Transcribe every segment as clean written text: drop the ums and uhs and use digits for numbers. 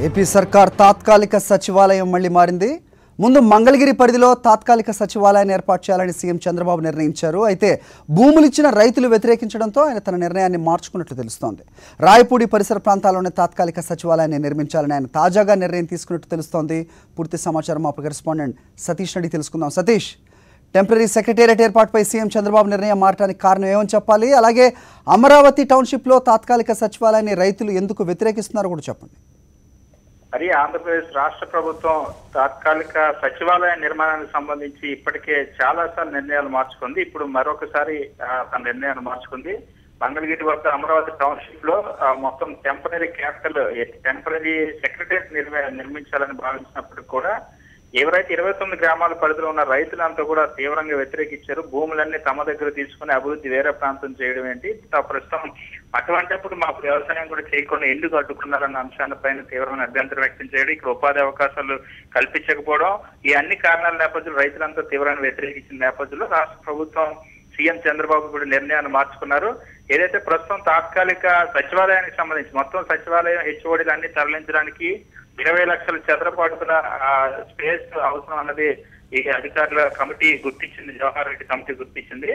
AP సర్కార్ తాత్కాలిక సచివాలయం మళ్లీ మారింది. ముందు మంగళగిరి పరిధిలో తాత్కాలిక సచివాలయాన్ని ఏర్పాటు చేయాలని సీఎం చంద్రబాబు నిర్ణయించారు. అయితే భూములు ఇచ్చిన రైతులు వ్యతిరేకించడంతో ఆయన తన నిర్ణయాన్ని మార్చుకున్నట్లు తెలుస్తోంది. రాయపూడి పరిసర ప్రాంతాల్లోనే తాత్కాలిక సచివాలయాన్ని నిర్మించాలని ఆయన తాజాగా నిర్ణయం తీసుకున్నట్టు తెలుస్తోంది. పూర్తి సమాచారం మా కరెస్పాండెంట్ సతీష్ అడిగి తెలుసుకుందాం. సతీష్, టెంపరీ సెక్రటేరియట్ ఏర్పాటుపై సీఎం చంద్రబాబు నిర్ణయం మారడానికి కారణం ఏమని చెప్పాలి? అలాగే అమరావతి టౌన్షిప్లో తాత్కాలిక సచివాలయాన్ని రైతులు ఎందుకు వ్యతిరేకిస్తున్నారో కూడా చెప్పండి. మరి ఆంధ్రప్రదేశ్ రాష్ట్ర ప్రభుత్వం తాత్కాలిక సచివాలయ నిర్మాణానికి సంబంధించి ఇప్పటికే చాలా సార్లు నిర్ణయాలు మార్చుకుంది. ఇప్పుడు మరొకసారి తన నిర్ణయాన్ని మార్చుకుంది. మంగళగిరి వద్ద అమరావతి టౌన్షిప్ లో మొత్తం టెంపరీ క్యాపిటల్, టెంపరీ సెక్రటేరియట్ నిర్మించాలని భావించినప్పటికీ కూడా ఎవరైతే 29 గ్రామాల పరిధిలో ఉన్న రైతులంతా కూడా తీవ్రంగా వ్యతిరేకించారు. భూములన్నీ తమ దగ్గర తీసుకుని అభివృద్ధి వేరే ప్రాంతం చేయడం ఏంటి, ప్రస్తుతం అటువంటిప్పుడు మాకు వ్యవసాయం కూడా చేయకుండా ఎందుకు అడ్డుకున్నారన్న అంశాలపైన తీవ్రమైన అభ్యంతరం వ్యక్తం చేయడం, ఇక్కడ ఉపాధి అవకాశాలు కల్పించకపోవడం, ఈ అన్ని కారణాల నేపథ్యంలో రైతులంతా తీవ్రంగా వ్యతిరేకించిన నేపథ్యంలో రాష్ట్ర ప్రభుత్వం సీఎం చంద్రబాబు కూడా నిర్ణయాన్ని మార్చుకున్నారు. ఏదైతే ప్రస్తుతం తాత్కాలిక సచివాలయానికి సంబంధించి మొత్తం సచివాలయం హెచ్ఓడీలు అన్ని తరలించడానికి 20 లక్షల చదరపు అడుగుల స్పేస్ అవసరం అన్నది ఈ అధికారుల కమిటీ గుర్తించింది, జవహర్ రెడ్డి కమిటీ గుర్తించింది.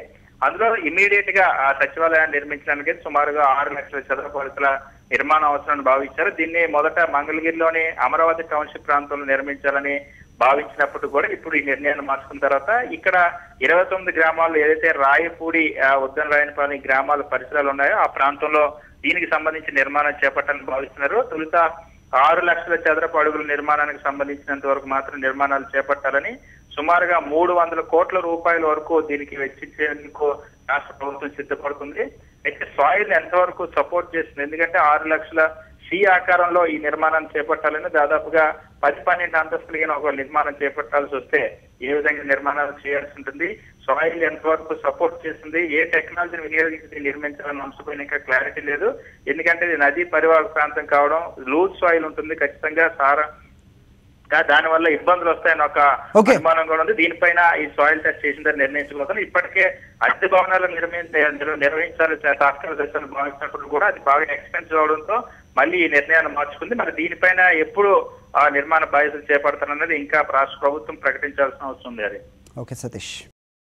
అందులో ఇమీడియట్ గా ఆ సచివాలయాన్ని నిర్మించడానికి సుమారుగా 6 లక్షల చదరపు అడుగుల నిర్మాణ అవసరాన్ని భావించారు. దీన్ని మొదట మంగళగిరిలోని అమరావతి టౌన్షిప్ ప్రాంతంలో నిర్మించాలని భావించినప్పుడు కూడా ఇప్పుడు ఈ నిర్ణయాన్ని మార్చుకున్న తర్వాత ఇక్కడ 29 గ్రామాలు ఏదైతే రాయపూడి, ఉద్దన రాయనపాలెం గ్రామాల పరిసరాలు ఉన్నాయో ఆ ప్రాంతంలో దీనికి సంబంధించి నిర్మాణం చేపట్టాలని భావిస్తున్నారు. తొలుత 6 లక్షల చదరపు అడుగుల నిర్మాణానికి సంబంధించినంత వరకు మాత్రం నిర్మాణాలు చేపట్టాలని, సుమారుగా 300 కోట్ల రూపాయల వరకు దీనికి వెచ్చించేందుకు రాష్ట్ర ప్రభుత్వం సిద్ధపడుతుంది. అయితే సాయిల్ ఎంతవరకు సపోర్ట్ చేస్తుంది, ఎందుకంటే 6 లక్షల సి ఆకారంలో ఈ నిర్మాణాన్ని చేపట్టాలని దాదాపుగా 10-12 అంతస్తులు ఒక నిర్మాణం చేపట్టాల్సి వస్తే ఏ విధంగా నిర్మాణాలు చేయాల్సి ఉంటుంది, సాయిల్ ఎంతవరకు సపోర్ట్ చేస్తుంది, ఏ టెక్నాలజీని వినియోగించి నిర్మించాలన్న అంశంపైన ఇంకా క్లారిటీ లేదు. ఎందుకంటే ఇది నదీ పరివాహక ప్రాంతం కావడం, లూజ్ సాయిల్ ఉంటుంది, ఖచ్చితంగా సారా దానివల్ల ఇబ్బందులు వస్తాయని ఒక అనుమానం కూడా ఉంది. దీనిపైన ఈ సాయిల్ టెస్ట్ చేసిందని నిర్ణయించబోతున్నారు. ఇప్పటికే అద్దె భవనాలు నిర్వహించాలి తాత్కాలిక దశలు భావించినప్పుడు కూడా అది బాగా ఎక్స్పెన్సివ్ అవడంతో మళ్ళీ ఈ నిర్ణయాన్ని మార్చుకుంది. మరి దీనిపైన ఎప్పుడు నిర్మాణ బాధ్యతలు చేపడతారన్నది ఇంకా రాష్ట్ర ప్రభుత్వం ప్రకటించాల్సిన అవసరం ఉంది. అది ఓకే సతీష్.